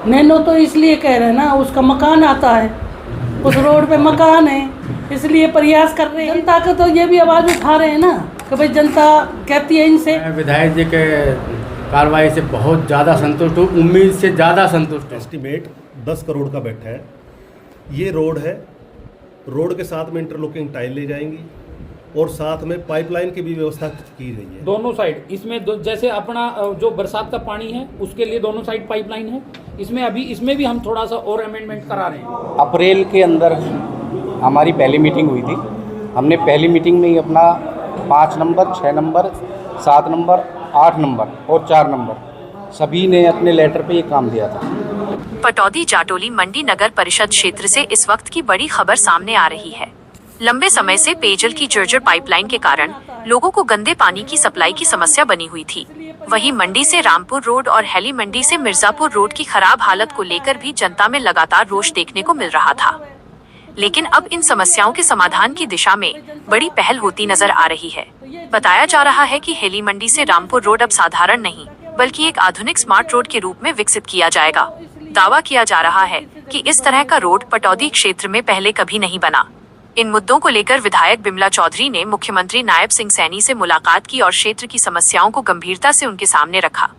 Nano तो इसलिए कह रहे हैं ना, उसका मकान आता है, उस रोड पे मकान है, इसलिए प्रयास कर रहे हैं। जनता का तो ये भी आवाज़ उठा रहे हैं ना कि भाई जनता कहती है इनसे। विधायक जी के कार्रवाई से बहुत ज़्यादा संतुष्ट हूँ, उम्मीद से ज़्यादा संतुष्ट हूँ। एस्टीमेट 10 करोड़ का बैठा है। ये रोड है, रोड के साथ में इंटरलॉकिंग टाइल ले जाएंगी और साथ में पाइपलाइन की भी व्यवस्था की गई है दोनों साइड। इसमें जैसे अपना जो बरसात का पानी है उसके लिए दोनों साइड पाइपलाइन है। इसमें भी हम थोड़ा सा और अमेंडमेंट करा रहे हैं। अप्रैल के अंदर हमारी पहली मीटिंग हुई थी। हमने पहली मीटिंग में ही अपना 5 नंबर, 6 नंबर, 7 नंबर, 8 नंबर और 4 नंबर सभी ने अपने लेटर पे ये काम दिया था। पटौदी जाटोली मंडी नगर परिषद क्षेत्र से इस वक्त की बड़ी खबर सामने आ रही है। लंबे समय से पेयजल की जर्जर पाइपलाइन के कारण लोगों को गंदे पानी की सप्लाई की समस्या बनी हुई थी। वहीं मंडी से रामपुर रोड और हैली मंडी से मिर्जापुर रोड की खराब हालत को लेकर भी जनता में लगातार रोष देखने को मिल रहा था। लेकिन अब इन समस्याओं के समाधान की दिशा में बड़ी पहल होती नजर आ रही है। बताया जा रहा है कि हैली मंडी से रामपुर रोड अब साधारण नहीं बल्कि एक आधुनिक स्मार्ट रोड के रूप में विकसित किया जाएगा। दावा किया जा रहा है कि इस तरह का रोड पटौदी क्षेत्र में पहले कभी नहीं बना। इन मुद्दों को लेकर विधायक बिमला चौधरी ने मुख्यमंत्री नायब सिंह सैनी से मुलाकात की और क्षेत्र की समस्याओं को गंभीरता से उनके सामने रखा,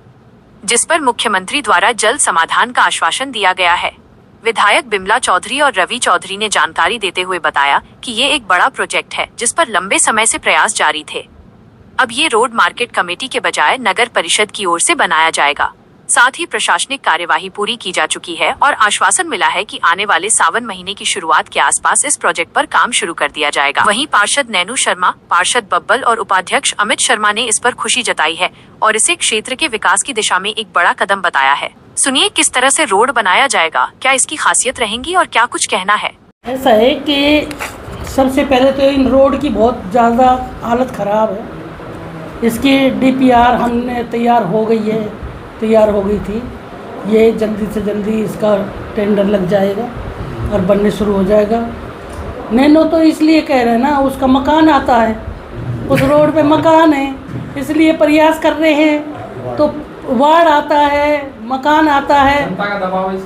जिस पर मुख्यमंत्री द्वारा जल्द समाधान का आश्वासन दिया गया है। विधायक बिमला चौधरी और रवि चौधरी ने जानकारी देते हुए बताया कि ये एक बड़ा प्रोजेक्ट है जिस पर लंबे समय से प्रयास जारी थे। अब ये रोड मार्केट कमेटी के बजाय नगर परिषद की ओर से बनाया जाएगा। साथ ही प्रशासनिक कार्यवाही पूरी की जा चुकी है और आश्वासन मिला है कि आने वाले सावन महीने की शुरुआत के आसपास इस प्रोजेक्ट पर काम शुरू कर दिया जाएगा। वहीं पार्षद नैनू शर्मा, पार्षद बब्बल और उपाध्यक्ष अमित शर्मा ने इस पर खुशी जताई है और इसे क्षेत्र के विकास की दिशा में एक बड़ा कदम बताया है। सुनिए किस तरह से रोड बनाया जाएगा, क्या इसकी खासियत रहेंगी और क्या कुछ कहना है। ऐसा है कि सबसे पहले तो इन रोड की बहुत ज़्यादा हालत ख़राब है। इसकी DPR हमने तैयार हो गई थी। ये जल्दी से जल्दी इसका टेंडर लग जाएगा और बनने शुरू हो जाएगा। नैनो तो इसलिए कह रहे हैं ना, उसका मकान आता है, उस रोड पे मकान है, इसलिए प्रयास कर रहे हैं। तो वार्ड आता है, मकान आता है, जनता का दबाव है,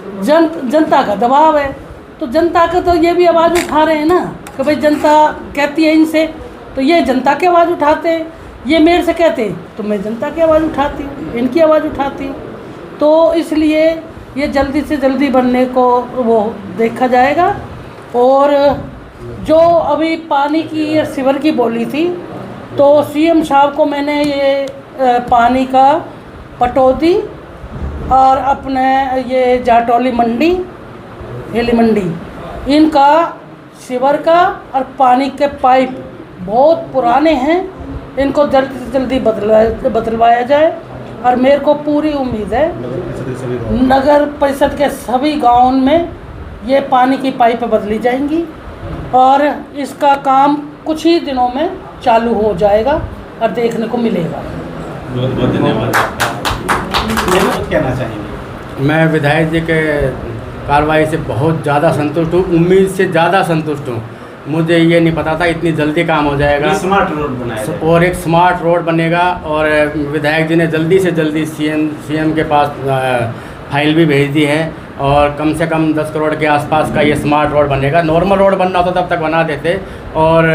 जनता का दबाव है। तो जनता का तो ये भी आवाज़ उठा रहे हैं ना कि भाई जनता कहती है इनसे, तो ये जनता की आवाज़ उठाते हैं। ये मेरे से कहते हैं तो मैं जनता की आवाज़ उठाती हूँ, इनकी आवाज़ उठाती हूँ। तो इसलिए ये जल्दी से जल्दी बनने को वो देखा जाएगा। और जो अभी पानी की सीवर की बोली थी, तो CM साहब को मैंने ये पानी का पटौदी और अपने ये जाटौली मंडी, हैली मंडी, इनका सीवर का और पानी के पाइप बहुत पुराने हैं, इनको जल्दी से जल्दी बदलवाया जाए। और मेरे को पूरी उम्मीद है नगर परिषद के सभी गाँव में ये पानी की पाइपें बदली जाएंगी और इसका काम कुछ ही दिनों में चालू हो जाएगा और देखने को मिलेगा। बहुत बहुत धन्यवाद। कहना चाहेंगे? मैं विधायक जी के कार्रवाई से बहुत ज़्यादा संतुष्ट हूँ, उम्मीद से ज़्यादा संतुष्ट हूँ। मुझे ये नहीं पता था इतनी जल्दी काम हो जाएगा। स्मार्ट रोड बनाया और एक स्मार्ट रोड बनेगा और विधायक जी ने जल्दी से जल्दी सीएम के पास फाइल भी भेज दी है और कम से कम 10 करोड़ के आसपास का ये स्मार्ट रोड बनेगा। नॉर्मल रोड बनना होता तब तक बना देते और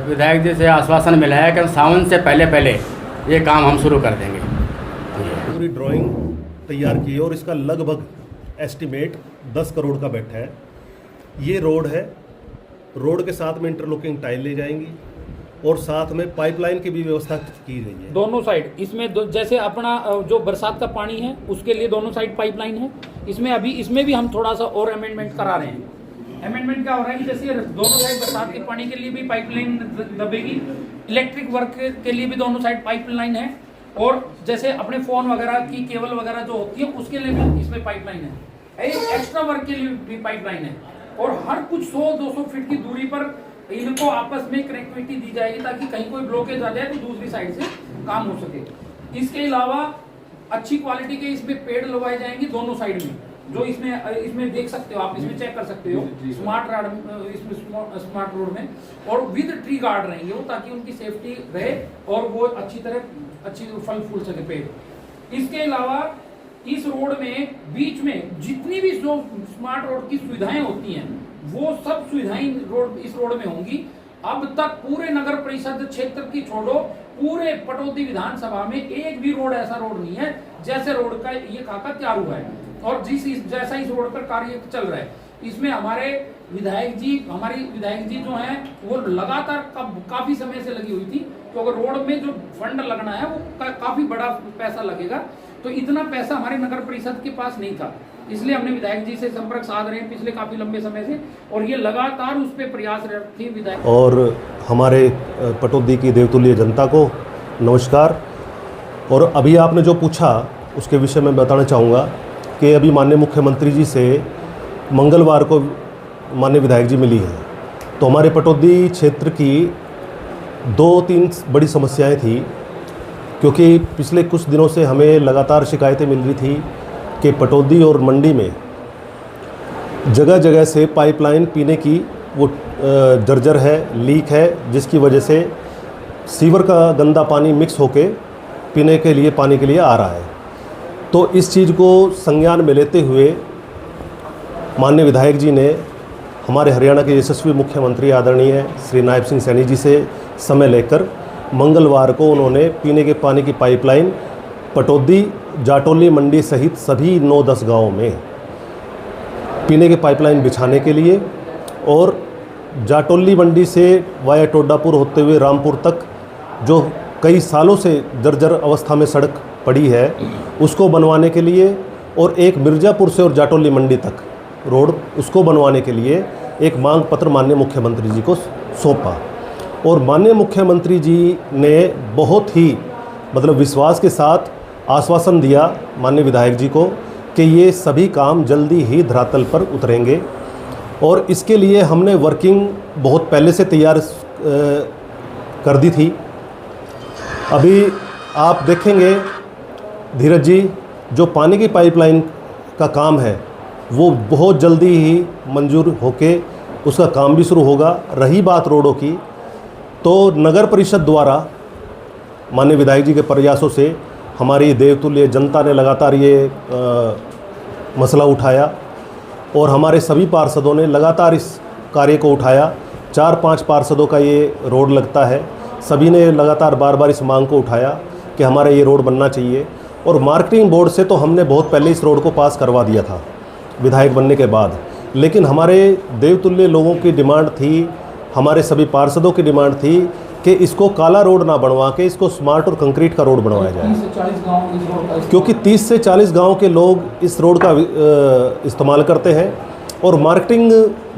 विधायक जी से आश्वासन मिला है कि सावन से पहले ये काम हम शुरू कर देंगे। पूरी ड्राइंग तैयार की है और इसका लगभग एस्टीमेट 10 करोड़ का बैठा है। ये रोड है, रोड के साथ में इंटरलॉकिंग टाइल ले जाएंगी और साथ में पाइपलाइन की भी व्यवस्था की गई है दोनों साइड। इसमें जैसे अपना जो बरसात का पानी है उसके लिए दोनों साइड पाइपलाइन है। इसमें भी हम थोड़ा सा और अमेंडमेंट करा रहे हैं। अमेंडमेंट क्या हो रहा है कि जैसे दोनों साइड बरसात के पानी के लिए भी पाइपलाइन दबेगी, इलेक्ट्रिक वर्क के लिए भी दोनों साइड पाइपलाइन है और जैसे अपने फोन वगैरह की केबल वगैरह जो होती है उसके लिए भी इसमें पाइपलाइन है। एक्स्ट्रा वर्क के लिए भी पाइपलाइन है और हर कुछ 100-200 फीट की दूरी पर इनको आपस में कनेक्टिविटी दी जाएगी ताकि कहीं कोई ब्लॉकेज आ जाए तो दूसरी साइड से काम हो सके। इसके अलावा अच्छी क्वालिटी के इसमें पेड़ लगाए जाएंगे दोनों साइड में, जो इसमें देख सकते हो आप, इसमें चेक कर सकते हो स्मार्ट रोड में, और विद ट्री गार्ड रहेंगे वो ताकि उनकी सेफ्टी रहे और वो अच्छी फल फूल सके पेड़। इसके अलावा इस रोड में बीच में जितनी भी जो स्मार्ट रोड की सुविधाएं होती हैं वो सब सुविधाएं इस रोड में होंगी। अब तक पूरे नगर परिषद क्षेत्र की छोड़ो, पूरे पटौदी विधानसभा में एक भी रोड ऐसा रोड नहीं है जैसे रोड का ये खाका तैयार हुआ है और जैसा इस रोड पर कार्य चल रहा है। इसमें हमारी विधायक जी जो हैं वो लगातार काफी समय से लगी हुई थी, तो अगर रोड में जो फंड लगना है वो काफी बड़ा पैसा लगेगा, तो इतना पैसा हमारे नगर परिषद के पास नहीं था। इसलिए हमने विधायक जी से संपर्क साध रहे हैं पिछले काफी लंबे समय से और ये लगातार उस पर प्रयासरत थी विधायक। और हमारे पटौदी की देवतुल्य जनता को नमस्कार। और अभी आपने जो पूछा उसके विषय में बताना चाहूँगा कि अभी माननीय मुख्यमंत्री जी से मंगलवार को माननीय विधायक जी मिली है, तो हमारे पटौदी क्षेत्र की 2-3 बड़ी समस्याएं थी, क्योंकि पिछले कुछ दिनों से हमें लगातार शिकायतें मिल रही थी कि पटौदी और मंडी में जगह जगह से पाइपलाइन पीने की वो जर्जर है, लीक है, जिसकी वजह से सीवर का गंदा पानी मिक्स होके पीने के लिए पानी के लिए आ रहा है। तो इस चीज़ को संज्ञान में लेते हुए माननीय विधायक जी ने हमारे हरियाणा के यशस्वी मुख्यमंत्री आदरणीय श्री नायब सिंह सैनी जी से समय लेकर मंगलवार को उन्होंने पीने के पानी की पाइपलाइन पटौदी, जाटोली मंडी सहित सभी 9-10 गाँवों में पीने के पाइपलाइन बिछाने के लिए और जाटोली मंडी से वाया टोडापुर होते हुए रामपुर तक जो कई सालों से जर्जर अवस्था में सड़क पड़ी है उसको बनवाने के लिए, और एक मिर्ज़ापुर से और जाटोली मंडी तक रोड उसको बनवाने के लिए एक मांग पत्र माननीय मुख्यमंत्री जी को सौंपा। और माननीय मुख्यमंत्री जी ने बहुत ही विश्वास के साथ आश्वासन दिया माननीय विधायक जी को कि ये सभी काम जल्दी ही धरातल पर उतरेंगे। और इसके लिए हमने वर्किंग बहुत पहले से तैयार कर दी थी। अभी आप देखेंगे धीरज जी, जो पानी की पाइपलाइन का काम है वो बहुत जल्दी ही मंजूर होके उसका काम भी शुरू होगा। रही बात रोडों की, तो नगर परिषद द्वारा माननीय विधायक जी के प्रयासों से हमारी देवतुल्य जनता ने लगातार ये मसला उठाया और हमारे सभी पार्षदों ने लगातार इस कार्य को उठाया। 4-5 पार्षदों का ये रोड लगता है, सभी ने लगातार बार इस मांग को उठाया कि हमारा ये रोड बनना चाहिए। और मार्केटिंग बोर्ड से तो हमने बहुत पहले इस रोड को पास करवा दिया था विधायक बनने के बाद, लेकिन हमारे देवतुल्य लोगों की डिमांड थी, हमारे सभी पार्षदों की डिमांड थी कि इसको काला रोड ना बनवा के इसको स्मार्ट और कंक्रीट का रोड बनवाया जाए, 30 से 40 गाँव इस रोड का, क्योंकि 30 से 40 गाँव के लोग इस रोड का इस्तेमाल करते हैं। और मार्केटिंग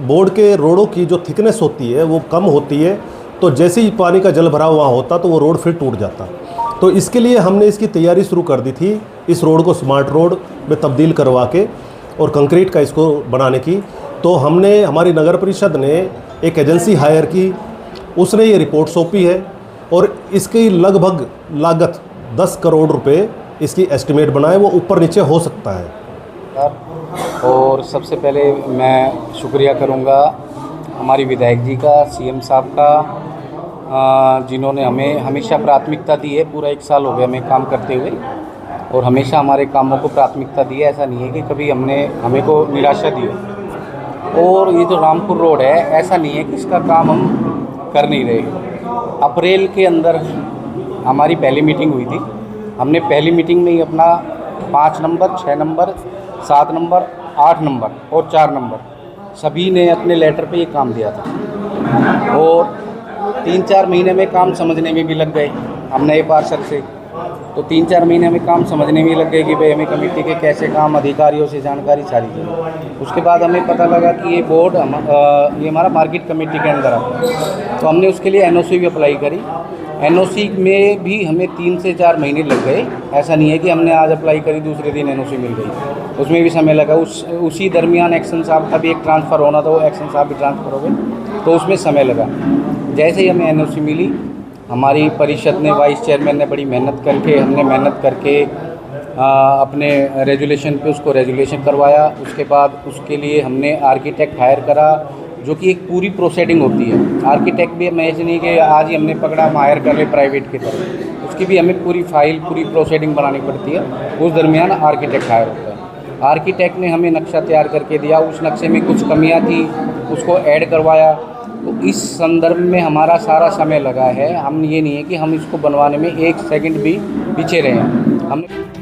बोर्ड के रोडों की जो थिकनेस होती है वो कम होती है, तो जैसे ही पानी का जल भराव वहाँ होता तो वो रोड फिर टूट जाता। तो इसके लिए हमने इसकी तैयारी शुरू कर दी थी, इस रोड को स्मार्ट रोड में तब्दील करवा के और कंक्रीट का इसको बनाने की। तो हमने, हमारी नगर परिषद ने एक एजेंसी हायर की, उसने ये रिपोर्ट सौंपी है और इसकी लगभग लागत 10 करोड़ रुपए इसकी एस्टिमेट बनाए, वो ऊपर नीचे हो सकता है। और सबसे पहले मैं शुक्रिया करूंगा हमारी विधायक जी का, सीएम साहब का, जिन्होंने हमें हमेशा प्राथमिकता दी है। पूरा 1 साल हो गया हमें काम करते हुए और हमेशा हमारे कामों को प्राथमिकता दी है। ऐसा नहीं है कि कभी हमें को निराशा दी है। और ये जो रामपुर रोड है, ऐसा नहीं है कि इसका काम हम कर नहीं रहे। अप्रैल के अंदर हमारी पहली मीटिंग हुई थी। हमने पहली मीटिंग में ही अपना 5 नंबर, 6 नंबर, 7 नंबर, 8 नंबर और 4 नंबर सभी ने अपने लेटर पे ये काम दिया था और 3-4 महीने में काम समझने में भी लग गए। हम नए पार्षद से तो 3-4 महीने में काम समझने में लग गए कि भाई हमें कमेटी के कैसे काम, अधिकारियों से जानकारी सारी थी। उसके बाद हमें पता लगा कि ये बोर्ड ये हमारा मार्केट कमेटी के अंदर आता है, तो हमने उसके लिए एनओसी भी अप्लाई करी। एनओसी में भी हमें 3 से 4 महीने लग गए। ऐसा नहीं है कि हमने आज अप्लाई करी दूसरे दिन एनओसी मिल गई, उसमें भी समय लगा। उसी दरमियान एक्शन साहब का भी एक ट्रांसफ़र होना था, वो एक्शन साहब भी ट्रांसफ़र हो गए, तो उसमें समय लगा। जैसे ही हमें एनओसी मिली, हमारी परिषद ने, वाइस चेयरमैन ने बड़ी मेहनत करके, हमने मेहनत करके अपने रेजुलेशन पे उसको रेजुलेशन करवाया। उसके बाद उसके लिए हमने आर्किटेक्ट हायर करा, जो कि एक पूरी प्रोसीडिंग होती है। आर्किटेक्ट भी मैं ऐसे नहीं कि आज ही हमने पकड़ा हम हायर कर ले प्राइवेट की तरफ, उसकी भी हमें पूरी फाइल पूरी प्रोसीडिंग बनानी पड़ती है। उस दरमियान आर्किटेक्ट हायर होता है। आर्किटेक्ट ने हमें नक्शा तैयार करके दिया, उस नक्शे में कुछ कमियां थी, उसको ऐड करवाया। तो इस संदर्भ में हमारा सारा समय लगा है। हम ये नहीं है कि हम इसको बनवाने में 1 सेकंड भी पीछे रहे हैं। हमने